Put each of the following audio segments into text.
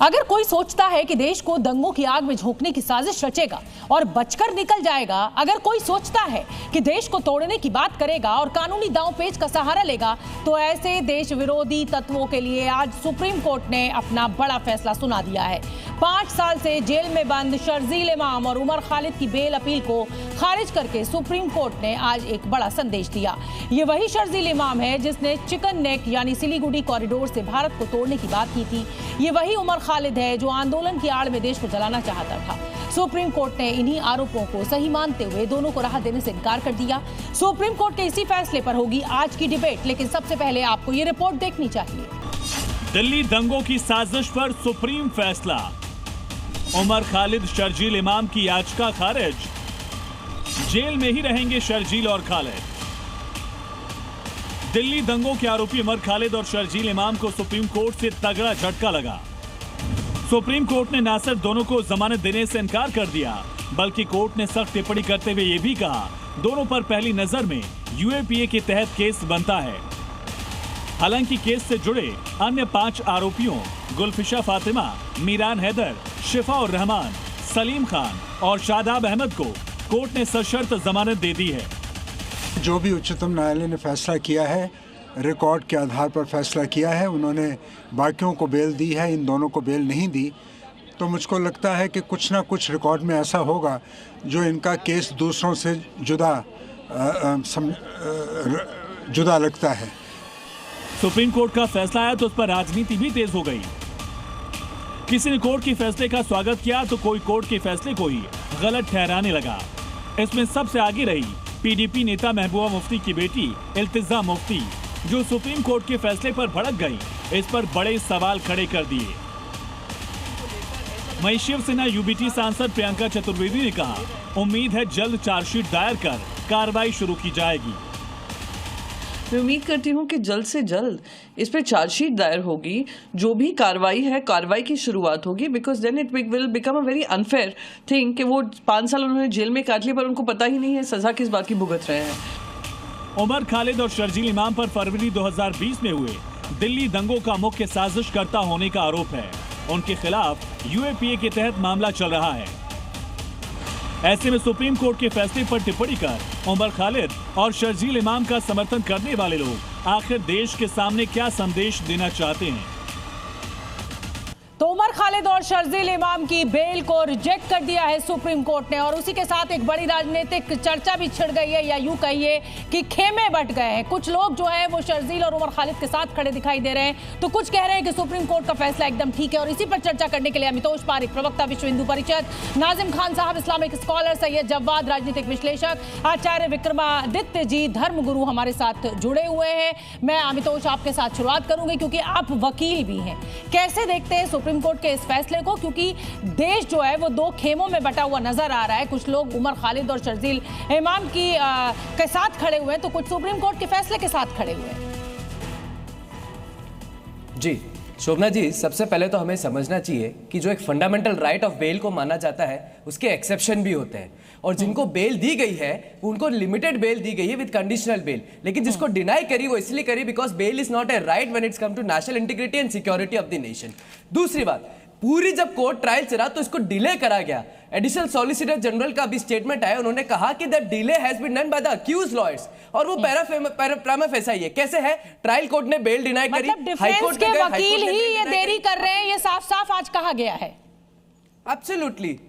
अगर कोई सोचता है कि देश को दंगों की आग में झोंकने की साजिश रचेगा और बचकर निकल जाएगा, अगर कोई सोचता है कि देश को तोड़ने की बात करेगा और कानूनी दांव-पेच का सहारा लेगा, तो ऐसे देश विरोधी तत्वों के लिए आज सुप्रीम कोर्ट ने अपना बड़ा फैसला सुना दिया है। 5 साल से जेल में बंद शर्जील इमाम और उमर खालिद की बेल अपील को खारिज करके सुप्रीम कोर्ट ने आज एक बड़ा संदेश दिया। ये वही शर्जील इमाम है जिसने चिकन नेक यानी सिलीगुड़ी कॉरिडोर से भारत को तोड़ने की बात की थी। ये वही उमर खालिद है जो आंदोलन की आड़ में देश को जलाना चाहता था। सुप्रीम कोर्ट ने इन्हीं आरोपों को सही मानते हुए दोनों को राहत देने से इनकार कर दिया। सुप्रीम कोर्ट के इसी फैसले पर होगी आज की डिबेट, लेकिन सबसे पहले आपको ये रिपोर्ट देखनी चाहिए। दिल्ली दंगों की साजिश पर सुप्रीम फैसला, उमर खालिद शर्जील इमाम की याचिका खारिज, जेल में ही रहेंगे शर्जील और खालिद। दिल्ली दंगों के आरोपी उमर खालिद और शर्जील इमाम को सुप्रीम कोर्ट से तगड़ा झटका लगा। सुप्रीम कोर्ट ने ना सिर्फ दोनों को जमानत देने से इनकार कर दिया, बल्कि कोर्ट ने सख्त टिप्पणी करते हुए यह भी कहा दोनों पर पहली नजर में यूएपीए के तहत केस बनता है। हालांकि केस से जुड़े अन्य 5 आरोपियों गुलफिशा फातिमा, मीरान हैदर, शिफा और रहमान, सलीम खान और शादाब अहमद को कोर्ट ने सशर्त जमानत दे दी है। जो भी उच्चतम न्यायालय ने फैसला किया है, रिकॉर्ड के आधार पर फैसला किया है। उन्होंने बाकियों को बेल दी है, इन दोनों को बेल नहीं दी। तो मुझको लगता है कि कुछ ना कुछ रिकॉर्ड में ऐसा होगा जो इनका केस दूसरों से जुदा लगता है। सुप्रीम कोर्ट का फैसला आया तो उस पर राजनीति भी तेज हो गई। किसी ने कोर्ट के फैसले का स्वागत किया तो कोई कोर्ट के फैसले को ही गलत ठहराने लगा। इसमें सबसे आगे रही पीडीपी नेता महबूबा मुफ्ती की बेटी इल्तिजा मुफ्ती, जो सुप्रीम कोर्ट के फैसले पर भड़क गई। इस पर बड़े सवाल खड़े कर दिए। वहीं शिवसेना यूबीटी सांसद प्रियंका चतुर्वेदी ने कहा, उम्मीद है जल्द चार्जशीट दायर कर कार्रवाई शुरू की जाएगी। मैं उम्मीद करती हूँ कि जल्द से जल्द इस पर चार्जशीट दायर होगी। जो भी कार्रवाई है, कार्रवाई की शुरुआत होगी, because then it will become a very unfair thing कि वो 5 साल उन्होंने जेल में काट लिए पर उनको पता ही नहीं है सजा किस बात की भुगत रहे हैं। उमर खालिद और शर्जील इमाम पर फरवरी 2020 में हुए दिल्ली दंगों का मुख्य साजिशकर्ता होने का आरोप है। उनके खिलाफ यूएपीए के तहत मामला चल रहा है। ऐसे में सुप्रीम कोर्ट के फैसले पर टिप्पणी कर उमर खालिद और शर्जील इमाम का समर्थन करने वाले लोग आखिर देश के सामने क्या संदेश देना चाहते हैं? तो उमर खालिद और शर्जील इमाम की बेल को रिजेक्ट कर दिया है सुप्रीम कोर्ट ने, और उसी के साथ एक बड़ी राजनीतिक चर्चा भी छिड़ गई है, या यूं कहिए कि खेमे बट गए हैं। कुछ लोग जो है वो शर्जील और उमर खालिद के साथ खड़े दिखाई दे रहे हैं, तो कुछ कह रहे हैं कि सुप्रीम कोर्ट का फैसला एकदम ठीक है। और इसी पर चर्चा करने के लिए अमितोष पारिक, प्रवक्ता विश्व हिंदू परिषद, नाजिम खान साहब इस्लामिक स्कॉलर, सैयद जव्वाद राजनीतिक विश्लेषक, आचार्य विक्रमादित्य जी धर्मगुरु हमारे साथ जुड़े हुए हैं। मैं अमितोष आपके साथ शुरुआत करूंगी क्योंकि आप वकील भी हैं। कैसे देखते हैं सुप्रीम कोर्ट के इस फैसले को, क्योंकि देश जो है वो 2 खेमों में बटा हुआ नजर आ रहा है। कुछ लोग उमर खालिद और शर्जील इमाम के साथ खड़े हुए हैं, तो कुछ सुप्रीम कोर्ट के फैसले के साथ खड़े हुए हैं। जी शोभना जी, सबसे पहले तो हमें समझना चाहिए कि जो एक फंडामेंटल राइट ऑफ बेल को माना जाता है उसके एक्सेप्शन भी होते हैं, और जिनको बेल दी गई है उनको लिमिटेड बेल दी गई है विद कंडीशनल बेल। लेकिन जिसको डिनाई करी वो इसलिए करी because bail is not a right when it's come to national integrity and security of the nation. दूसरी बात, पूरी जब कोर्ट ट्रायल चला तो इसको डिले करा गया। एडिशनल सॉलिसिटर जनरल का भी स्टेटमेंट आया, उन्होंने कहा कि that delay has been done by the accused lawyers, और वो प्रामा फेसा ही है। कैसे है? ट्रायल कोर्ट ने बेल डिनाई करी, हाई कोर्ट के वकील ही ये देरी कर रहे हैं, ये साफ-साफ आज कहा गया है। एब्सोल्युटली।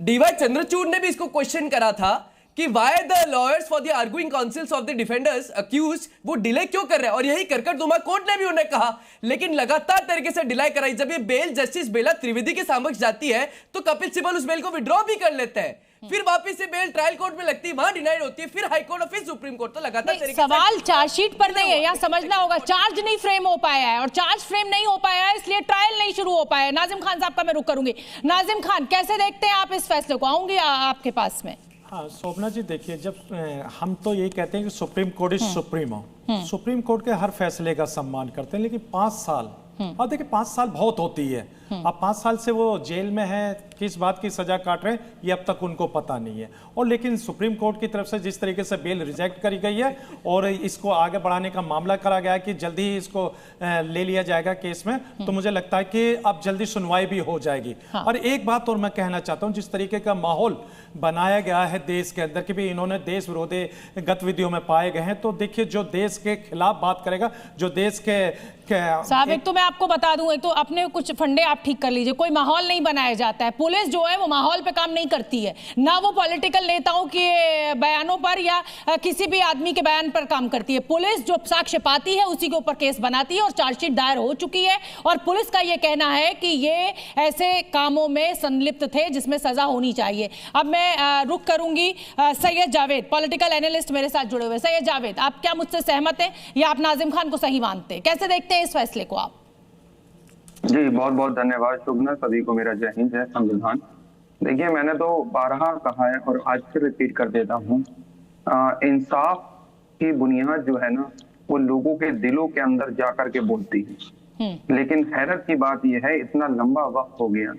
डीवाई चंद्रचूड़ ने भी इसको क्वेश्चन करा था कि why the lawyers for the arguing councils of the defenders accused वो डिले क्यों कर रहे हैं, और यही करकर दुमा कोर्ट ने भी उन्हें कहा। लेकिन लगातार तरीके से डिले कराई। जब ये बेल जस्टिस बेला त्रिवेदी के समक्ष जाती है तो कपिल सिब्बल उस बेल को विड्रॉ भी कर लेते हैं, फिर वापस से बेल ट्रायल कोर्ट में लगती है, वहां डिनाइड होती है, फिर हाई कोर्ट और फिर सुप्रीम कोर्ट। तो लगातार तरीके से सवाल चार्जशीट पर नहीं है, यहाँ समझना होगा चार्ज नहीं फ्रेम हो पाया है, और चार्ज फ्रेम नहीं हो पाया है इसलिए ट्रायल नहीं शुरू हो पाया है। नाजिम खान साहब का मैं रुख करूंगी। नाजिम खान, कैसे देखते हैं आप इस फैसले को? आऊंगी आपके पास में। हाँ शोभना जी, देखिए, जब हम तो यही कहते हैं कि सुप्रीम कोर्ट इज सुप्रीम हो, सुप्रीम कोर्ट के हर फैसले का सम्मान करते हैं, लेकिन 5 साल अब देखिए 5 साल बहुत होती है। अब 5 साल से वो जेल में है, किस बात की सजा काट रहे हैं ये अब तक उनको पता नहीं है। और लेकिन सुप्रीम कोर्ट की तरफ से जिस तरीके से बेल रिजेक्ट करी गई है और इसको आगे बढ़ाने का मामला करा गया है कि जल्दी ही इसको ले लिया जाएगा केस में, तो मुझे लगता है कि अब जल्दी सुनवाई भी हो जाएगी। और एक बात और मैं कहना चाहता हूं, जिस तरीके का माहौल बनाया गया है देश के अंदर कि भी इन्होंने देश विरोधी गतिविधियों में पाए गए हैं, तो देखिए जो देश के खिलाफ बात करेगा, जो देश के साहब एक तो मैं आपको बता दूं, एक तो अपने कुछ फंडे आप ठीक कर लीजिए। कोई माहौल नहीं बनाया जाता है। पुलिस जो है वो माहौल पे काम नहीं करती है, ना वो पॉलिटिकल नेताओं के बयानों पर या किसी भी आदमी के बयान पर काम करती है। पुलिस जो साक्ष्य पाती है उसी के ऊपर केस बनाती है और चार्जशीट दायर हो चुकी है। और पुलिस का ये कहना है कि ये ऐसे कामों में संलिप्त थे जिसमें सजा होनी चाहिए। अब मैं रुख करूंगी सैयद जावेद, पॉलिटिकल एनालिस्ट मेरे साथ जुड़े हुए। सैयद जावेद, आप क्या मुझसे सहमत हैं या आप नाजिम खान को सही मानते हैं? कैसे देखते हैं इस फैसले को आप? जी बहुत बहुत धन्यवाद शुभना, सभी को मेरा जय हिंद, जय संविधान। देखिए मैंने तो बारहा कहा है और आज फिर रिपीट कर देता हूँ, इंसाफ की बुनियाद जो है ना वो लोगों के दिलों के अंदर जाकर के बोलती है। लेकिन हैरत की बात यह है, इतना लंबा वक्त हो गया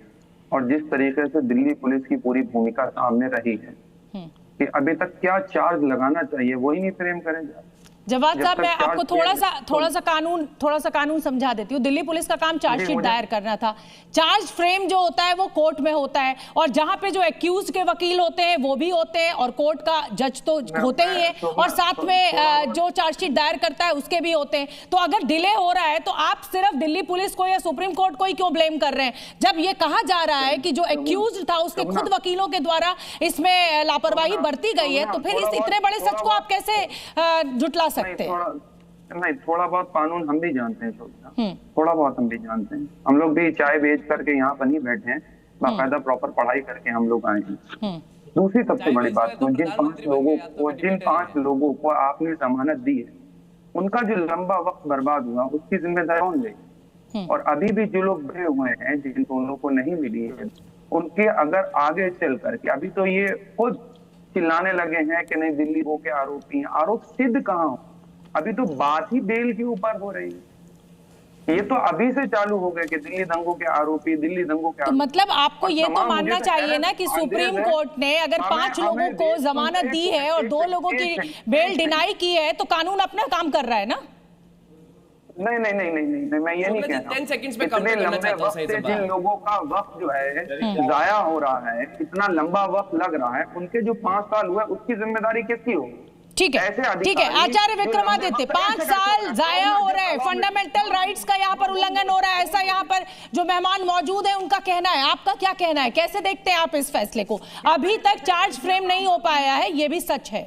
और जिस तरीके से दिल्ली पुलिस की पूरी भूमिका सामने रही है कि अभी तक क्या चार्ज लगाना चाहिए वही नहीं फ्रेम करें। जवाद साहब, मैं आपको थोड़ा सा कानून समझा देती हूँ। दिल्ली पुलिस का काम चार्जशीट दायर करना था। चार्ज फ्रेम जो होता है वो कोर्ट में होता है और जहां पे जो एक्यूज के वकील होते हैं वो भी होते हैं और कोर्ट का जज तो होते ही है और साथ में जो चार्जशीट दायर करता है उसके भी होते हैं। तो अगर डिले हो रहा है तो आप सिर्फ दिल्ली पुलिस को या सुप्रीम कोर्ट को ही क्यों ब्लेम कर रहे हैं, जब ये कहा जा रहा है कि जो एक्यूज था उसके खुद वकीलों के द्वारा इसमें लापरवाही बरती गई है, तो फिर इस इतने बड़े सच को आप कैसे जुटला सकते हैं? थोड़ा बहुत कानून हम भी जानते हैं, थोड़ा बहुत हम भी जानते हैं। हम लोग भी चाय बेच करके यहाँ पर नहीं बैठे हैं, बाकायदा प्रॉपर पढ़ाई करके हम लोग आए हैं। दूसरी सबसे बड़ी बात, जिन 5 लोगों को आपने जमानत दी है उनका जो लंबा वक्त बर्बाद हुआ उसकी जिम्मेदारी कौन ले? और अभी भी जो लोग भरे हुए हैं जिन दोनों को नहीं मिली है उनके अगर आगे चल करके, अभी तो ये खुद चिल्लाने लगे हैं कि नहीं दिल्ली वो के आरोपी हैं, आरोप सिद्ध कहाँ हो? अभी तो बात ही बेल के ऊपर हो रही है। ये तो अभी से चालू हो गया कि दिल्ली दंगों के आरोपी, दिल्ली दंगों के आरोपी। तो मतलब आपको ये तो मानना चाहिए ना कि सुप्रीम कोर्ट ने अगर 5 लोगों को जमानत दी है और 2 लोगों की बेल डिनाई की है तो कानून अपना काम कर रहा है ना? नहीं, मैं ये नहीं कह रहा। 10 सेकंड्स में काउंटर करना चाहता हूं। सही से जिन लोगों का वक्त जो है जाया हो रहा है, इतना लंबा वक्त लग रहा है, उनके जो 5 साल हुए उसकी जिम्मेदारी किसकी होगी? ठीक है आचार्य विक्रमादित्य, 5 साल जाया हो रहे हैं, फंडामेंटल राइट्स का यहाँ पर उल्लंघन हो रहा है, ऐसा यहाँ पर जो मेहमान मौजूद है उनका कहना है। आपका क्या कहना है? कैसे देखते हैं आप इस फैसले को? अभी तक चार्ज फ्रेम नहीं हो पाया है, ये भी सच है।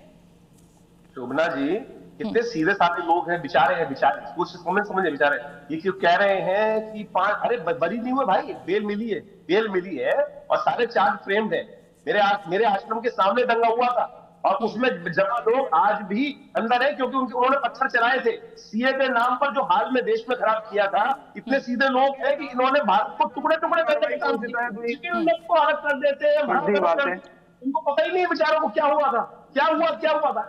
शोभना जी, कितने सीधे साधे लोग हैं, बेचारे कुछ समझे बेचारे। ये क्यों कह रहे हैं कि 5, अरे बरी नहीं हुए भाई, बेल मिली है और सारे चार्ज फ्रेम्ड है। मेरे आश्रम के सामने दंगा हुआ था और उसमें जमा लोग आज भी अंदर है क्योंकि उन्होंने पत्थर चलाए थे सीए के नाम पर, जो हाल में देश में खराब किया था। इतने सीधे लोग हैं कि इन्होंने भारत को टुकड़े करने का काम किया, को अलग कर देते हैं। उनको पता ही नहीं बेचारों को क्या हुआ था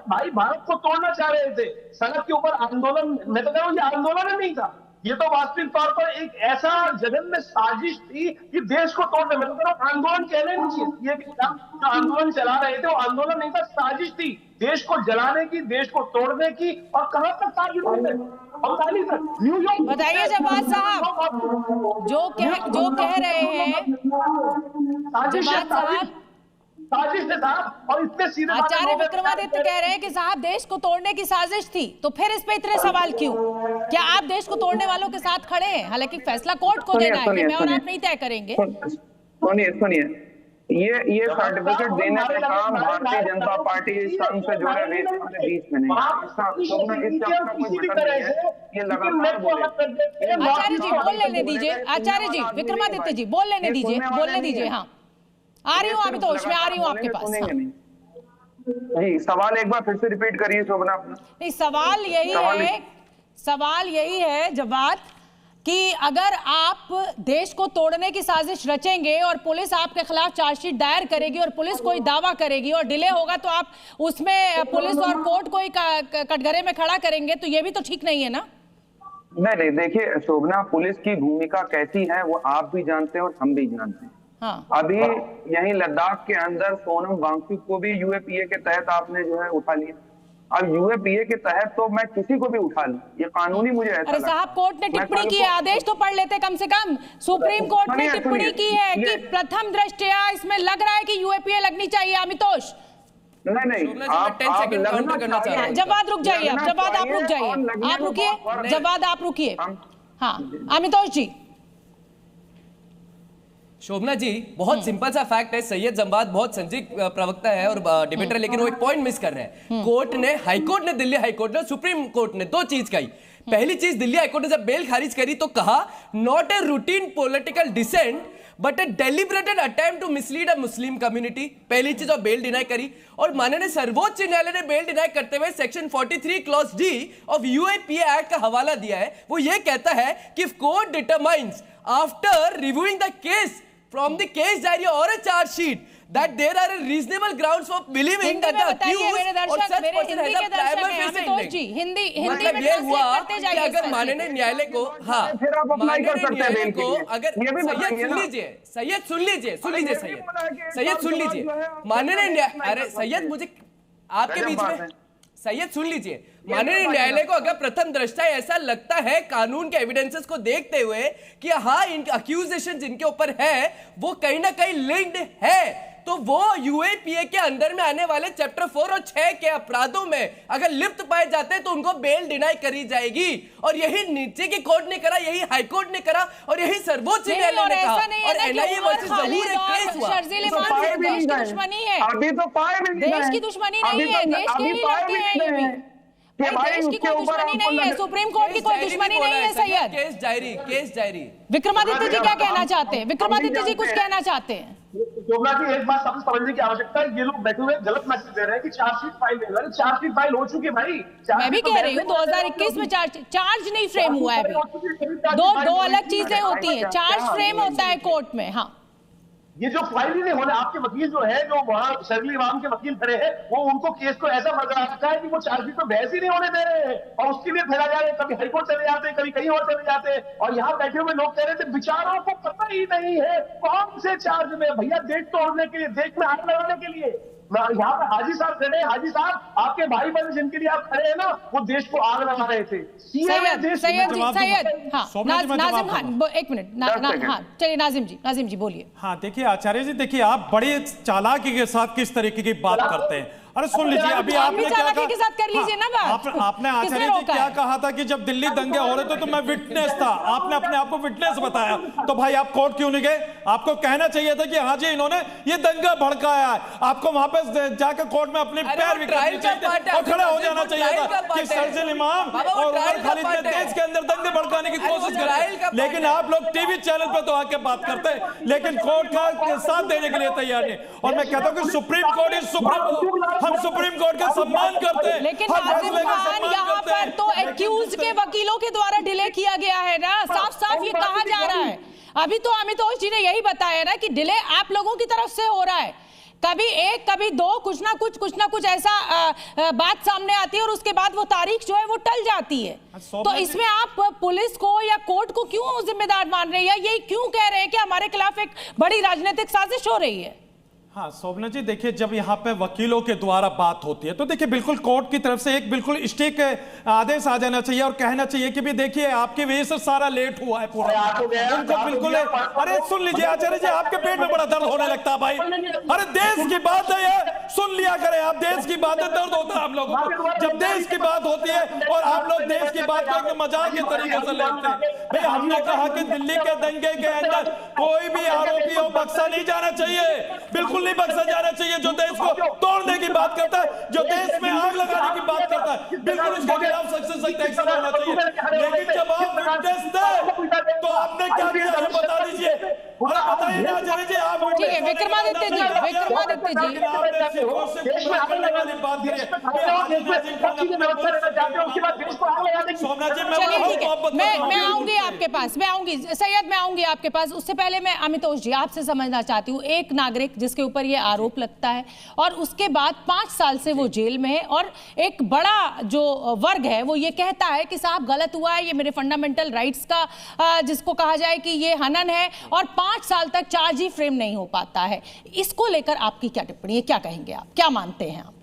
भाई। भारत को तोड़ना चाह रहे थे, सड़क के ऊपर आंदोलन। मैं तो कह रहा हूँ ये आंदोलन नहीं था, ये तो वास्तविक तौर पर एक ऐसा जघन्य साजिश थी कि देश को तोड़ने। मैं तो कह रहा हूँ आंदोलन कहने नहीं चाहिए, ये जो आंदोलन चला रहे थे वो आंदोलन नहीं था, साजिश थी देश को जलाने की, देश को तोड़ने की। और कहां तक साजिश होते न्यूयॉर्क। बताइए जवाद साहब, जो कह रहे हैं जवाद साहब, साजिश था। और इतने सीधे आचार्य विक्रमादित्य कह रहे हैं कि साहब देश को तोड़ने की साजिश थी, तो फिर इस पे इतने सवाल क्यों? क्या आप देश को तोड़ने वालों के साथ खड़े हैं? हालांकि फैसला कोर्ट को देना है, मैं और आप नहीं तय करेंगे। सुनिए, ये सर्टिफिकेट देने का काम भारतीय जनता पार्टी संघ से जुड़े बीच में नहीं। आचार्य जी बोल लेने दीजिए, आचार्य जी विक्रमादित्य जी बोल लेने दीजिए। हाँ, आ रही हूँ, अभी तो उसमें आ रही हूँ आपके पास। जी सवाल एक बार फिर से रिपीट करिए शोभना अपना। नहीं, सवाल यही है जवाब कि अगर आप देश को तोड़ने की साजिश रचेंगे और पुलिस आपके खिलाफ चार्जशीट दायर करेगी और पुलिस कोई दावा करेगी और डिले होगा तो आप उसमें पुलिस और कोर्ट को ही कटघरे में खड़ा करेंगे, तो ये भी तो ठीक नहीं है ना? नहीं, देखिए शोभना, पुलिस की भूमिका कैसी है वो आप भी जानते हैं और हम भी जानते हैं। हाँ। अभी यहीं लद्दाख के अंदर सोनम वांगचुक को भी यूएपीए के तहत आपने जो है उठा लिया। अब यूएपीए के तहत तो मैं किसी को भी उठा लूं, ये कानूनी मुझे ऐसा अरे साहब, कोर्ट ने टिप्पणी की है, आदेश तो पढ़ लेते कम से कम। सुप्रीम कोर्ट ने टिप्पणी की है कि प्रथम दृष्टया इसमें लग रहा है कि यूएपीए लगनी चाहिए। अमितोष, नहीं, आप 10 सेकंड काउंटर करना चाह रहे हैं। जवाब रुक जाइए, आप जवाब आप रुक जाइए, आप रुकिए, जवाब आप रुकिए। हाँ अमितोष जी। शोभना जी, बहुत सिंपल सा फैक्ट है, सैयद जम्बाद बहुत संजीव प्रवक्ता है और डिबेटर, लेकिन वो एक पॉइंट मिस कर रहे हैं। कोर्ट ने, हाईकोर्ट ने, दिल्ली हाईकोर्ट ने, सुप्रीम कोर्ट ने दो चीज कही। पहली चीज, दिल्ली हाईकोर्ट ने जब बेल खारिज करी तो कहा not a routine political dissent but a deliberated attempt to mislead a Muslim community. पहली चीज, और बेल डिनाई करी। और माननीय सर्वोच्च न्यायालय ने बेल डिनाई करते हुए section 43 clause D of UAPA act का हवाला दिया है। वो ये कहता है कि court determines after reviewing the case from the case diary or a charge sheet that there are a reasonable grounds for believing that the accused or such person has a prima facie indictment। मतलब ये हुआ कि अगर माननीय न्यायालय को, हाँ, माननीय न्यायालय को अगर, सैयद सुन लीजिए, सैयद सुन लीजिए, सैयद सुन लीजिए, माननीय न्यायालय, अरे सैयद, मुझे आपके बीच में, सैयद सुन लीजिए, माननीय न्यायालय को अगर प्रथम दृष्टया ऐसा लगता है कानून के एविडेंसेस को देखते हुए कि हाँ, इनके अक्यूजेशन जिनके ऊपर है वो कहीं ना कहीं लिंक्ड है, तो वो यूएपीए के अंदर में आने वाले चैप्टर 4 और 6 के अपराधों में अगर लिप्त पाए जाते हैं तो उनको बेल डिनाई करी जाएगी। और यही नीचे की कोर्ट ने करा, यही हाई कोर्ट ने करा और यही सर्वोच्च न्यायालय ने कहा। और एनआईए वर्सेस ज़हूर एक केस हुआ। देश की दुश्मनी है, अभी तो पाए भी नहीं, देश की दुश्मनी नहीं है, देश के लिए लड़के हैं ये भी। देश की कोई दुश्मनी नहीं है, सुप्रीम कोर्ट की कोई दुश्मनी नहीं है। Syed, case diary. विक्रमादित्य जी क्या कहना चाहते हैं? विक्रमादित्य जी कुछ कहना चाहते हैं? शोभना जी, एक बात सबसे समझने की आवश्यकता है, ये लोग बैठे हुए गलत मैसेज दे रहे हैं कि चार्जशीट फाइल नहीं हुआ। चार्जशीट फाइल हो चुकी है भाई। मैं भी कह रही हूँ 2021 में चार्ज नहीं फ्रेम हुआ है अभी। दो अलग चीजें होती हैं, चार्ज फ्रेम होता है कोर्ट में। हाँ, ये जो फाइल ही नहीं होने, आपके वकील जो है, जो वहां शर्जील इमाम के वकील खड़े हैं, वो उनको केस को ऐसा बरकरार रखा है कि वो चार्जशीट पर बहस ही नहीं होने दे रहे हैं और उसके लिए फिरा जा रहे हैं। कभी हाईकोर्ट चले जाते हैं, कभी कहीं और चले जाते हैं। और यहाँ बैठे हुए लोग कह रहे थे बेचारों को पता ही नहीं है कौन से चार्ज में। भैया, देश तोड़ने के लिए, देश में आग लगाने के लिए। यहाँ पे हाजी साहब खड़े हैं, हाजी साहब आपके भाई बहन जिनके लिए आप खड़े हैं ना, वो देश को आग लगा रहे थे। सैयद, नाजिम खान, एक मिनट। हाँ चलिए, नाजिम जी बोलिए। हाँ देखिए आचार्य जी, देखिए आप बड़ी चालाकी के साथ किस तरीके की बात करते हैं। अरे सुन लीजिए, अभी आपने क्या कहा, के साथ कर लीजिए ना बात। आपने आचार्य जी क्या कहा था कि जब दिल्ली दंगे हो रहे थे तो मैं विटनेस था, आपने अपने आप को विटनेस बताया। तो भाई आप कोर्ट क्यों नहीं गए? आपको कहना चाहिए था कि हाँ जी इन्होंने ये दंगा भड़काया है। आपको वहां पे जाकर कोर्ट में अपने पैर विखरने चाहिए और खड़ा हो जाना चाहिए था कि शर्जील इमाम और उमर खालिद ने देश के अंदर दंगे भड़काने की कोशिश करी। लेकिन आप लोग टीवी चैनल पर तो आके बात करते हैं, लेकिन कोर्ट का साथ देने के लिए तैयार नहीं। और मैं कहता हूँ कि सुप्रीम कोर्ट इज सुप्रीम, हम सुप्रीम कोर्ट का सम्मान करते हैं। लेकिन नाजिम खान, यहाँ पर तो एक्यूज के वकीलों के द्वारा डिले किया गया है ना, साफ साफ ये कहा जा रहा है। अभी तो अमितोष जी ने यही बताया ना कि डिले आप लोगों की तरफ से हो रहा है। कभी एक कभी दो, कुछ ना कुछ ऐसा बात सामने आती है और उसके बाद वो तारीख जो है वो टल जाती है। तो इसमें आप पुलिस को या कोर्ट को क्यों जिम्मेदार मान रहे हैं, या ये क्यों कह रहे हैं कि हमारे खिलाफ एक बड़ी राजनीतिक साजिश हो रही है? हाँ शोभना जी, देखिए जब यहाँ पे वकीलों के द्वारा बात होती है तो देखिए बिल्कुल कोर्ट की तरफ से एक बिल्कुल स्टिक आदेश आ जाना चाहिए और कहना चाहिए कि भी देखिए आपकी वजह से सारा लेट हुआ है पूरा। उनको बिल्कुल, अरे सुन लीजिए आचार्य जी, आपके पेट में बड़ा दर्द होने लगता है भाई। अरे देश की बात है ये, सुन लिया करें आप। देश की बात है, दर्द होता है हम लोगों को जब देश की बात होती है और आप लोग देश की बात को एक मजाक के तरीके से लेते हैं। भाई हमने कहा कि दिल्ली के दंगे के अंदर कोई भी आरोपी हो बख्शा नहीं जाना चाहिए, बिल्कुल नहीं बख्शा जाना चाहिए। जो देश को तोड़ने की बात करता है, जो देश में आग लगाने की बात करता है, बिल्कुल उसके खिलाफ सख्त से सख्त एक्शन होना चाहिए। लेकिन जब आप विटनेस थे तो आपने क्या किया ये बता दीजिए, बताइए ना आचार्य जी। आप ठीक है, विक्रमादित्य जी चलिए ठीक है, मैं आऊंगी आपके पास, मैं आऊंगी सैयद, मैं आऊंगी आपके पास। उससे पहले मैं अमितोष जी, आपसे समझना चाहती हूँ, एक नागरिक जिसके ऊपर ये आरोप लगता है और उसके बाद 5 साल से वो जेल में है और एक बड़ा जो वर्ग है वो ये कहता है कि साहब गलत हुआ है, ये मेरे फंडामेंटल राइट्स का जिसको कहा जाए कि ये हनन है और 5 साल तक चार्ज ही फ्रेम नहीं हो पाता है। इसको लेकर आपकी क्या टिप्पणी है, क्या कहेंगे आप, क्या मानते हैं आप?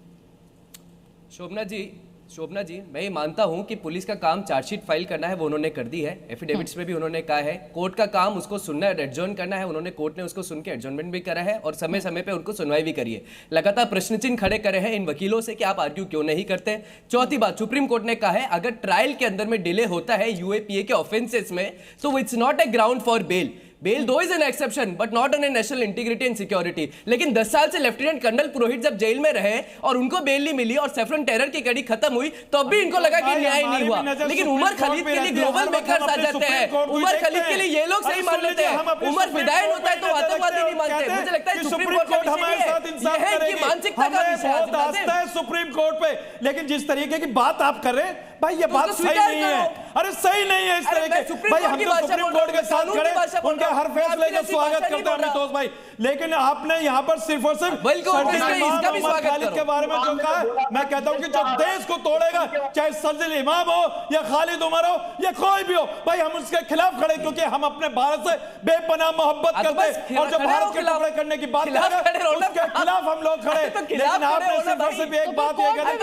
शोभना जी, मैं ये मानता हूं कि पुलिस का काम चार्जशीट फाइल करना है, वो उन्होंने कर दी है। एफिडेविट्स में भी उन्होंने कहा है। कोर्ट का काम उसको सुनना है, एडजर्न करना है, उन्होंने कोर्ट ने उसको सुन के एडजर्नमेंट भी करा है और समय समय पे उनको सुनवाई भी करी है। लगातार प्रश्न चिन्ह खड़े करे हैं इन वकीलों से कि आप आर्ग्यू क्यों नहीं करते। चौथी बात, सुप्रीम कोर्ट ने कहा है अगर ट्रायल के अंदर में डिले होता है यूएपीए के ऑफेंसेस में तो it's not a ground for bail. Bail though is an exception but not on a national integrity and security. लेकिन 10 साल से लेफ्टिनेंट कर्नल पुरोहित जब जेल में रहे और उनको बेल नहीं मिली और सेफ्रन टेरर की कड़ी खत्म हुई तो अब भी इनको लगा कि न्याय नहीं हुआ। लेकिन उमर खलीद के लिए ग्लोबल मेकर्स आ जाते हैं, उमर खलीद के लिए ये लोग सही मान लेते हैं। उमर फिदायन होता है तो आतंकवादी नहीं मानते। मुझे लगता है सुप्रीम कोर्ट हमारे साथ इंसाफ करेगी, मानसिकता का बहुत आस्था है सुप्रीम कोर्ट पे। लेकिन जिस तरीके की बात आप कर रहे हैं भाई ये बात सही नहीं है। अरे सही नहीं है इस तरह के भाई, हम तो सुप्रीम कोर्ट के साथ खड़े, उनके हर फैसले का स्वागत करते हैं अमितोष भाई। लेकिन आपने यहाँ पर सिर्फ और सिर्फ उमर खालिद के बारे में जो कहा है, मैं कहता हूँ कि जो देश को तोड़ेगा चाहे सर्जिल इमाम हो या खालिद उमर हो या कोई भी हो, भाई हम उसके खिलाफ खड़े क्योंकि हम अपने भारत से बेपनाह मोहब्बत करते हैं और जो भारत के टुकड़े करने की बात करेगा उसके खिलाफ हम लोग खड़े। लेकिन आपने सिर्फ और सिर्फ एक बात ये कही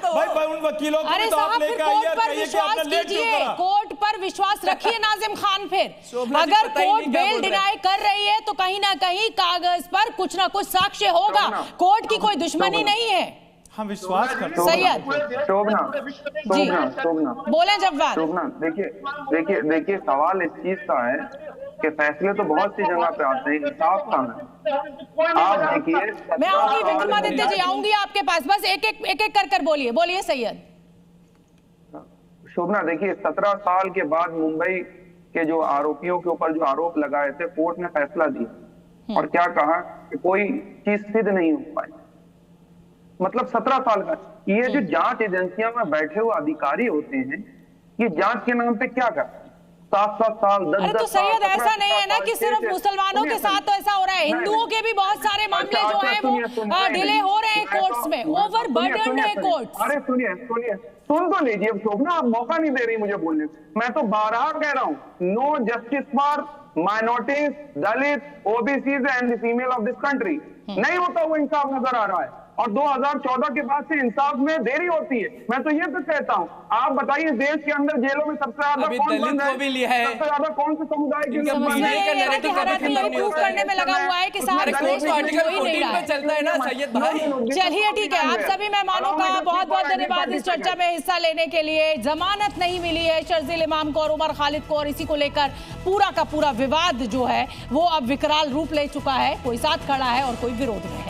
भाई उन वकीलों को तो आप लेकर आइए, कहिए कि आपने लेट क्यों करा। कोर्ट पर विश्वास रखिए नाजिम खान। फिर अगर कोर्ट बेल डिनाई कर रही है तो कहीं ना कहीं कागज पर कुछ ना कुछ साक्ष्य होगा। कोर्ट की कोई दुश्मनी नहीं है, हम विश्वास करते हैं। सैयद शोभना बोले जवाब। शोभना देखिए सवाल इस चीज का है कि फैसले तो बहुत सी जगह पे आते हैं, इंसाफ का है। आप देखिए, मैं आऊंगी विक्रमादित्य जी, आऊंगी आपके पास, बस एक एक कर बोलिए सैयद। शोभना देखिए 17 साल के बाद मुंबई के जो आरोपियों के ऊपर जो आरोप लगाए थे कोर्ट ने फैसला दिया और क्या कहा कि कोई चीज सिद्ध नहीं हो पाई। मतलब 17 साल का ये जो जांच एजेंसियों में बैठे हुए अधिकारी होते हैं ये जांच के नाम पे क्या करते हैं? 7-7 साल 10-10 अरे तो सैयद ऐसा नहीं है ना कि सिर्फ मुसलमानों के साथ तो ऐसा हो रहा है, हिंदुओं के भी बहुत सारे मामले जो हैं वो डिले हो रहे हैं कोर्ट्स में, ओवर बर्डन है कोर्ट्स। अरे सुनिए सुन तो लीजिए शोभना, आप मौका नहीं दे रही मुझे बोलने। मैं तो बारहा कह रहा हूँ, no justice for minorities, Dalit, OBCs and the female of this country. नहीं होता वो इंसाफ नजर आ रहा है और 2014 के बाद से इंसाफ में देरी होती है। मैं तो ये तो कहता हूँ, आप बताइए देश के अंदर जेलों में सबसे ज्यादा कौन बंद है, सबसे ज्यादा कौन से समुदाय के करने में लगा हुआ है कि चलिए ठीक है। आप सभी मेहमानों का बहुत बहुत धन्यवाद इस चर्चा में हिस्सा लेने के लिए। जमानत नहीं मिली है शर्जील इमाम को और उमर खालिद को और इसी को लेकर पूरा का पूरा विवाद जो है वो अब विकराल रूप ले चुका है। कोई साथ खड़ा है और कोई विरोध में है।